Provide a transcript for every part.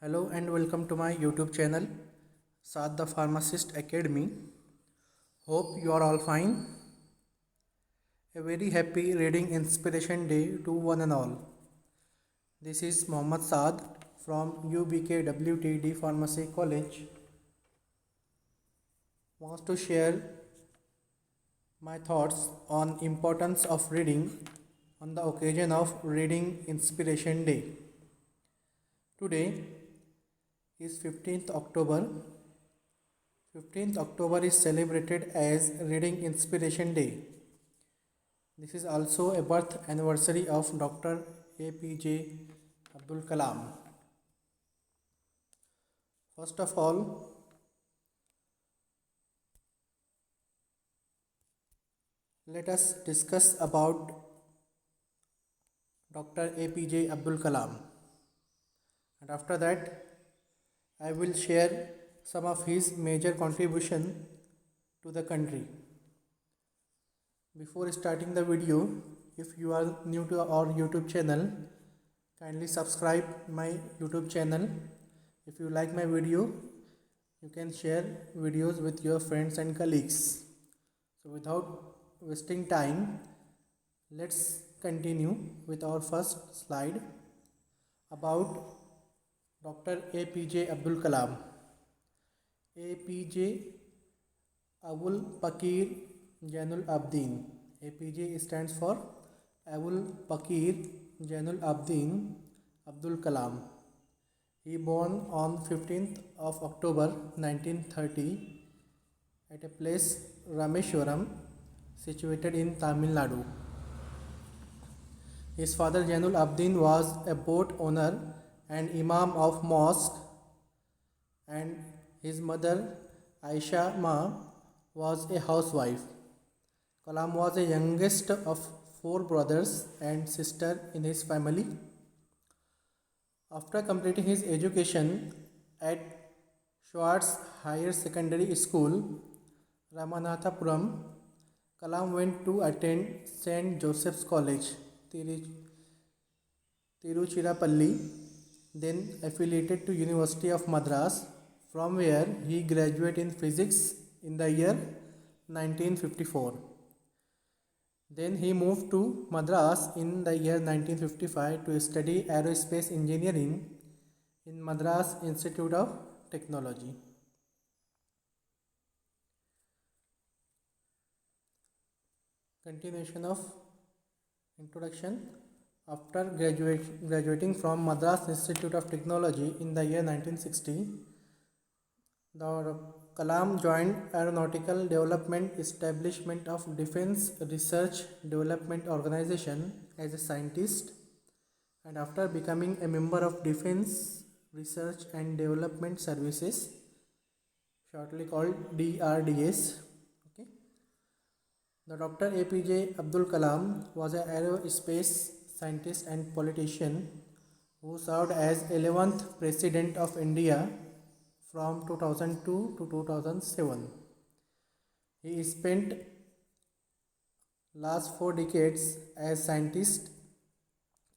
Hello and welcome to my YouTube channel, Saad the Pharmacist Academy. Hope you are all fine. A very happy reading inspiration day to one and all. This is Mohammad Saad from UBK WTD Pharmacy College. Wants to share my thoughts on importance of reading on the occasion of Reading Inspiration Day. Today is 15th October. 15th October is celebrated as Reading Inspiration Day. This is also a birth anniversary of Dr. APJ Abdul Kalam. First of all, let us discuss about Dr. APJ Abdul Kalam, and after that I will share some of his major contribution to the country. Before starting the video, if you are new to our YouTube channel, kindly subscribe my YouTube channel. If you like my video, you can share videos with your friends and colleagues. So without wasting time, let's continue with our first slide about Dr. APJ Abdul Kalam. APJ Abul Pakir Jainul Abdin. APJ stands for Abul Pakir Jainul Abdin Abdul Kalam. He born on 15th of October 1930 at a place Rameshwaram situated in Tamil Nadu. His father Jainul Abdin was a boat owner and imam of mosque, and his mother Aisha Ma was a housewife. Kalam was the youngest of 4 brothers and sister in his family. After completing his education at Schwartz Higher Secondary School, Ramanathapuram, Kalam went to attend St. Joseph's College, Tiruchirappalli, then affiliated to University of Madras, from where he graduated in physics in the year 1954. Then he moved to Madras in the year 1955 to study aerospace engineering in Madras Institute of Technology. Continuation of introduction. After graduating from Madras Institute of Technology in the year 1960, the Kalam joined Aeronautical Development Establishment of Defence Research Development Organization as a scientist, and after becoming a member of Defence Research and Development Services, shortly called DRDS. The Dr. APJ Abdul Kalam was an aerospace scientist and politician who served as 11th President of India from 2002 to 2007. He spent last 4 decades as scientist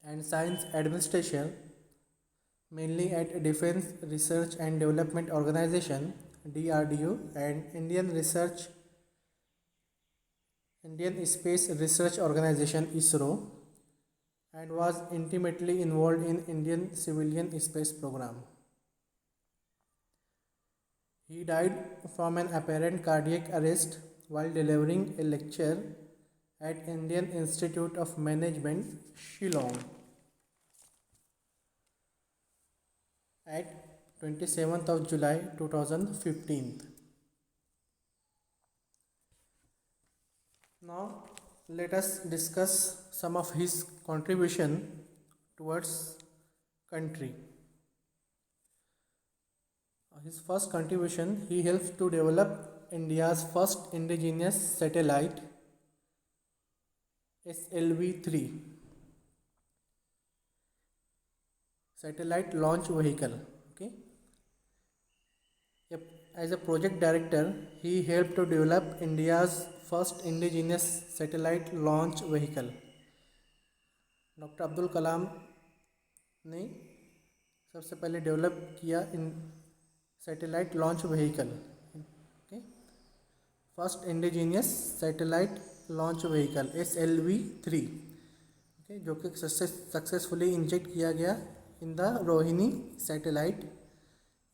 and science administrator, mainly at Defence Research and Development Organization DRDO and Indian Space Research Organization ISRO, and was intimately involved in Indian civilian space program. He died from an apparent cardiac arrest while delivering a lecture at Indian Institute of Management, Shillong, at 27th of July 2015. Now let us discuss some of his contribution towards country. His first contribution, he helped to develop India's first indigenous satellite, SLV-3 satellite launch vehicle. As a project director, he helped to develop India's first indigenous satellite launch vehicle. Dr. Abdul Kalam ने सबसे पहले develop किया in satellite launch vehicle, okay, first indigenous satellite launch vehicle SLV-3, okay, जो कि successfully inject किया गया in the Rohini satellite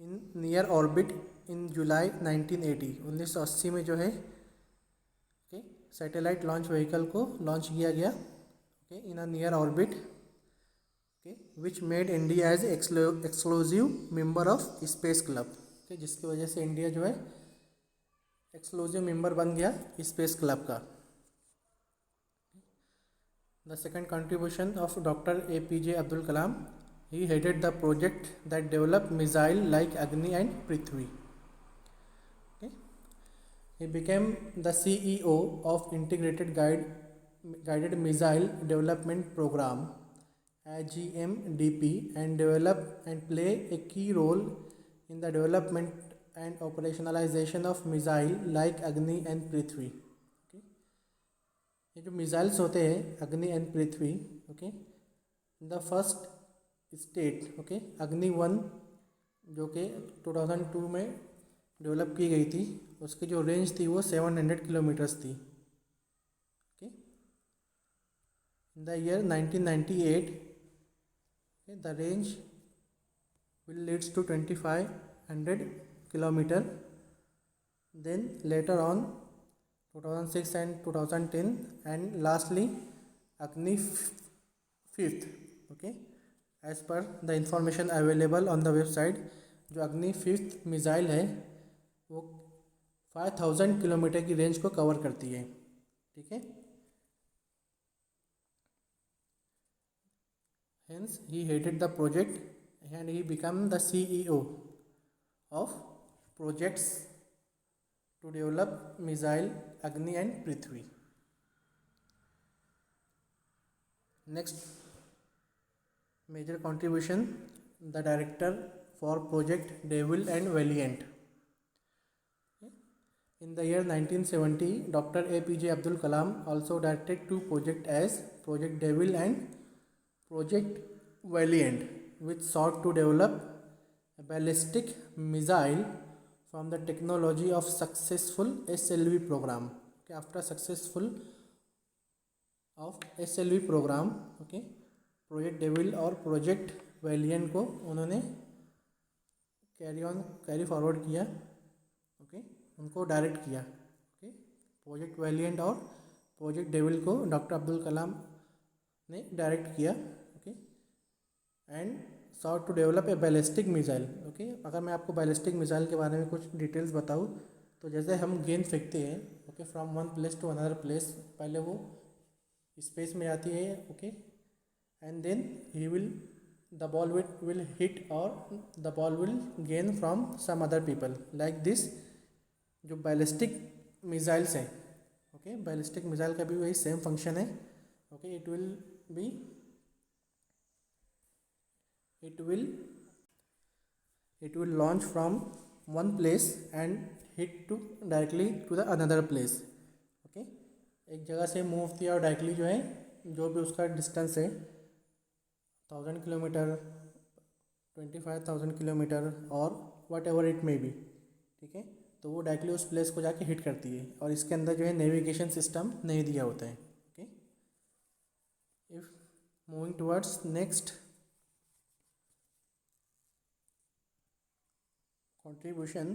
in near orbit in July 1980, 1980 में जो है, ओके, सैटेलाइट लॉन्च व्हीकल को लॉन्च किया गया, okay, in a near orbit, okay, which made India as exclusive member of space club, okay, जिसकी वजह से इंडिया जो है एक्सक्लूसिव मेंबर बन गया स्पेस क्लब का। The second contribution of doctor APJ Abdul Kalam, he headed the project that developed missile like Agni and Prithvi. Okay. He became the CEO of Integrated Guided Missile Development Program (GMDP) and developed and play a key role in the development and operationalization of missile like Agni and Prithvi. Okay. ये जो missiles होते हैं अग्नि and Prithvi, okay, the first state, okay, अग्नि 1 जो कि 2002 में develop की गई थी, उसकी जो रेंज थी वो 700 किलोमीटर्स थी, okay. In the year 1998 the range will leads to 2500 kilometer, then later on 2006 and 2010, and lastly Agni 5th, okay, as per the information available on the website, जो अग्नि 5th मिसाइल है वो 5000 kilometre की range को cover करती है, ठीक है। Hence he headed the project and he became the CEO of projects to develop missile Agni and Prithvi. Next major contribution, the director for project Devil and Valiant. In the year 1970, Dr. APJ Abdul Kalam also directed two projects as Project Devil and Project Valiant, which sought to develop a ballistic missile from the technology of successful SLV program. Okay, after successful of SLV program, okay, Project Devil और Project Valiant को उन्होंने carry forward किया, okay, उनको direct किया, okay. Project Valiant और Project Devil को doctor Abdul Kalam ने direct किया, okay, and sought to develop a ballistic missile, okay. अगर मैं आपको बैलिस्टिक मिसाइल के बारे में कुछ डिटेल्स बताऊँ तो जैसे हम गेंद फेंकते हैं, okay, from one place to another place, पहले वो स्पेस में जाती है, okay, and then the ball will hit or the ball will gain from some other people like this. जो बैलिस्टिक मिसाइल्स हैं, ओके, बैलिस्टिक मिसाइल का भी वही सेम फंक्शन है, okay. it will launch from one place and hit to directly to the another place, okay. एक जगह से move किया और डायरेक्टली जो है जो भी उसका डिस्टेंस है 1000 किलोमीटर, 25,000 किलोमीटर और what ever it may be, ठीक है, तो वो डायरेक्टली उस प्लेस को जाके हिट करती है और इसके अंदर जो है नेविगेशन सिस्टम नहीं दिया होता है, okay. If moving towards next contribution,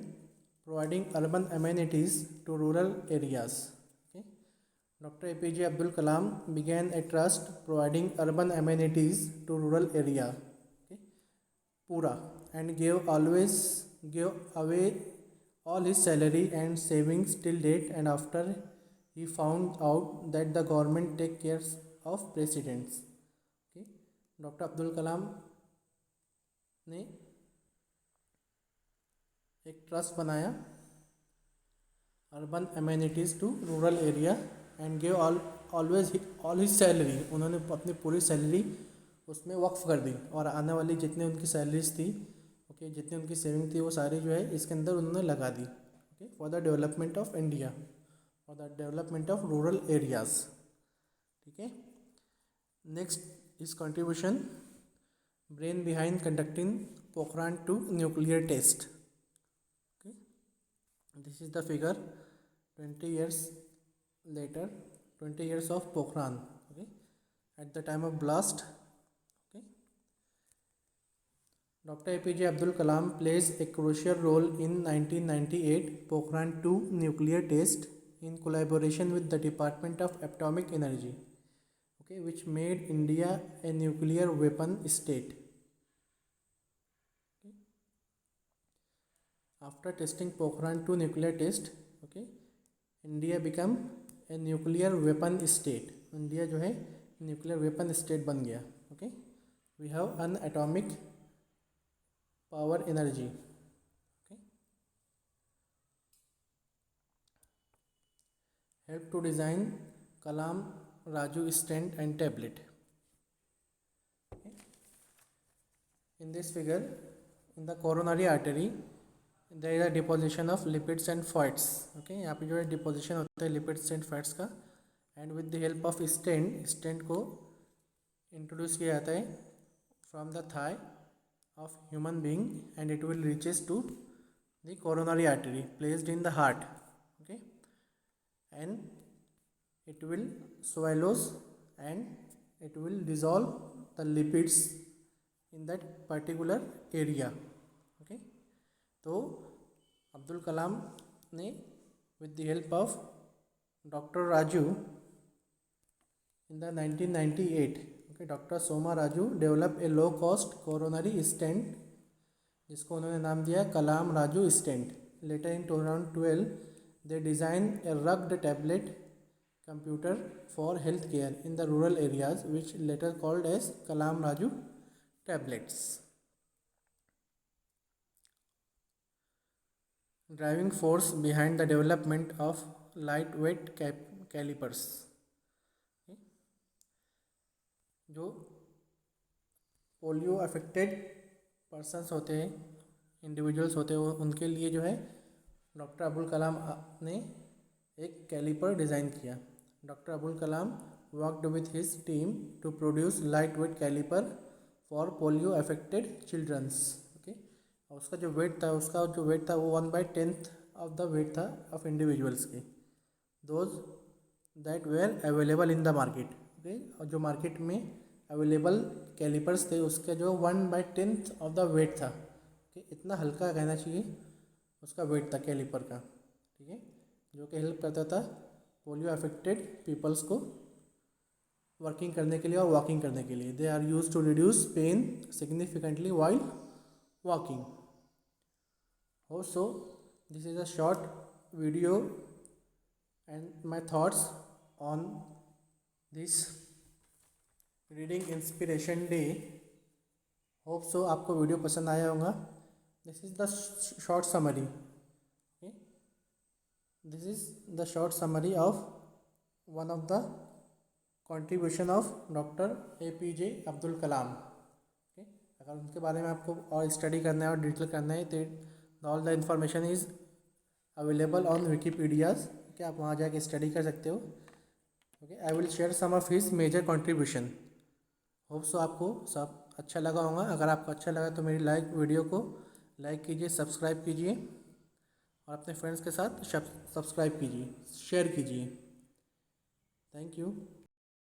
providing urban amenities to rural areas, okay. Dr. APJ Abdul Kalam began a trust providing urban amenities to rural area, okay, Pura, and gave away all his salary and savings till date, and after he found out that the government take care of presidents, okay. Dr. Abdul Kalam ने एक trust बनाया urban amenities to rural area and give all his salary, उन्होंने अपनी पूरी salary उसमें वक्फ कर दी और आने वाली जितनी उनकी सैलरीज थी, ओके, जितनी उनकी सेविंग थी वो सारी जो है इसके अंदर उन्होंने लगा दी, okay, for the development of India, for the development of rural areas, ठीक है। Next is contribution, brain behind conducting Pokhran 2 nuclear test. Okay, this is the figure 20 years later, 20 years of Pokhran. Okay, at the time of blast. Okay, Dr. APJ Abdul Kalam plays a crucial role in 1998 Pokhran 2 nuclear test in collaboration with the Department of Atomic Energy, okay, which made India a nuclear weapon state. Okay. After testing Pokhran 2 nuclear test, okay, India became a nuclear weapon state. India जो है nuclear weapon state बन गया. Okay, we have an atomic power energy. Okay, help to design Kalam Raju stent and tablet. Okay. In this figure, in the coronary artery, there is a deposition of lipids and fats. Okay, यहाँ पे जो है deposition होता है lipids and fats का, and with the help of stent को introduce किया जाता है from the thigh of human being, and it will reaches to the coronary artery placed in the heart. Okay, and it will swallows and it will dissolve the lipids in that particular area. Okay, तो अब्दुल कलाम ने with the help of Dr. Raju in the 1998, okay, Dr. Soma Raju developed a low cost coronary stent जिसको उन्होंने नाम दिया कलाम Raju stent. Later in 2012 they designed a rugged tablet computer for healthcare in the rural areas, which later called as Kalam Raju tablets. Driving force behind the development of lightweight calipers. जो polio affected persons होते हैं, individuals होते हैं, उनके लिए जो है doctor Abdul Kalam ने एक कैलिपर डिज़ाइन किया. Doctor Abdul Kalam worked with his team to produce light weight caliper for polio affected childrens. Okay, और उसका जो वेट था वो 1/10 ऑफ द वेट था ऑफ इंडिविजुअल्स के, those that were available in the market. Okay, और जो मार्केट में अवेलेबल कैलिपर्स थे उसका जो 1/10 ऑफ द वेट था. ओके, इतना हल्का कहना चाहिए उसका वेट था कैलिपर का. ठीक है, जो कि हेल्प करता था पोलियो अफेक्टेड पीपल्स को वर्किंग करने के लिए और वॉकिंग करने के लिए. They are use to reduce pain significantly while walking. Also this is a short video and my thoughts on this reading inspiration day. Hope so आपको वीडियो पसंद आया होगा. This is the short summary. This is the short summary of one of the contribution of Dr. APJ Abdul Kalam. Okay, अगर उनके बारे में आपको और स्टडी करना है और डिटेल करना है तो all the information is available on wikipedias. Okay, आप वहाँ जाके स्टडी कर सकते हो. Okay, I will share some of his major contribution. Hope so आपको सब अच्छा लगा होगा. अगर आपको अच्छा लगा तो मेरी वीडियो को लाइक कीजिए, सब्सक्राइब कीजिए और अपने फ्रेंड्स के साथ सब्सक्राइब कीजिए, शेयर कीजिए. Thank you.